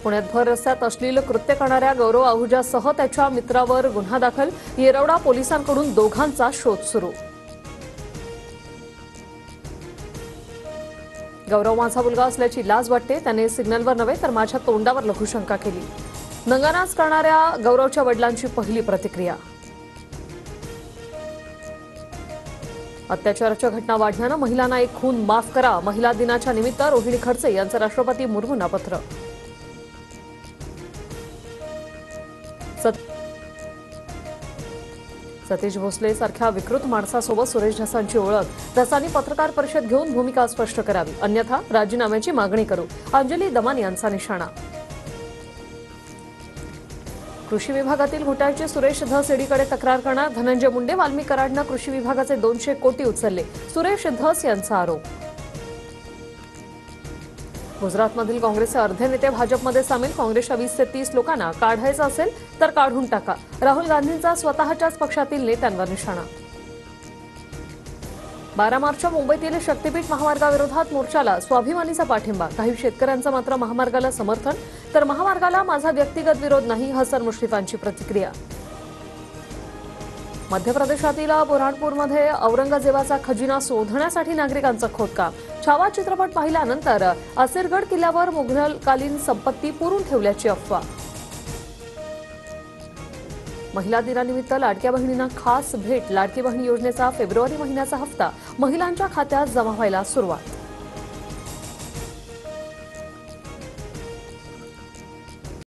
पुण्यात भर रस्त्यात अश्लील कृत्य करणाऱ्या गौरव आहुजासह त्याच्या मित्रावर गुन्हा दाखल. येरवडा पोलिसांकडून दोघांचा शोध सुरू. गौरव माझा मुलगा असल्याची लाज वाटते. त्याने सिग्नलवर नव्हे तर माझ्या तोंडावर लघुशंका केली. नंगानाच करणाऱ्या गौरवच्या वडिलांची पहिली प्रतिक्रिया. अत्याचाराच्या घटना वाढल्यानं महिलांना एक खून माफ करा. महिला दिनाच्या निमित्त रोहिणी खडसे यांचं राष्ट्रपती मुर्मूंना पत्र. सतीश भोसले सारख्या विकृत माणसासोबत सुरेश धसांची ओळख. धसांनी पत्रकार परिषद घेऊन भूमिका स्पष्ट करावी, अन्यथा राजीनाम्याची मागणी करू. अंजली दमान यांचा निशाणा. कृषी विभागातील घोटाळ्याची सुरेश धस ईडीकडे तक्रार करणार. धनंजय मुंडे वाल्मी कराडनं कृषी विभागाचे 200 कोटी उचलले. सुरेश धस यांचा आरोप. गुजरातमधील काँग्रेसचे अर्धे नेते भाजपमध्ये सामील. काँग्रेसच्या 20 ते 30 लोकांना काढायचं असेल तर काढून टाका. राहुल गांधींचा स्वतःच्याच पक्षातील नेत्यांवर निशाणा. 12 मार्चच्या मुंबईतील शक्तीपीठ महामार्गाविरोधात मोर्चाला स्वाभिमानीचा पाठिंबा. काही शेतकऱ्यांचं मात्र महामार्गाला समर्थन, तर महामार्गाला माझा व्यक्तिगत विरोध नाही. हसन मुश्रीफांची प्रतिक्रिया. मध्य प्रदेशातील बुरहानपूरमध्ये औरंगजेबाचा खजिना शोधण्यासाठी नागरिकांचं खोदकाम. छावा चित्रपट पाहिल्यानंतर असिरगड किल्ल्यावर मुघलकालीन संपत्ती पुरून ठेवल्याची अफवा. महिला दिनानिमित्त लाडक्या बहिणींना खास भेट. लाडकी बहीण योजनेचा फेब्रुवारी महिन्याचा हप्ता महिलांच्या खात्यात जमा व्हायला सुरुवात.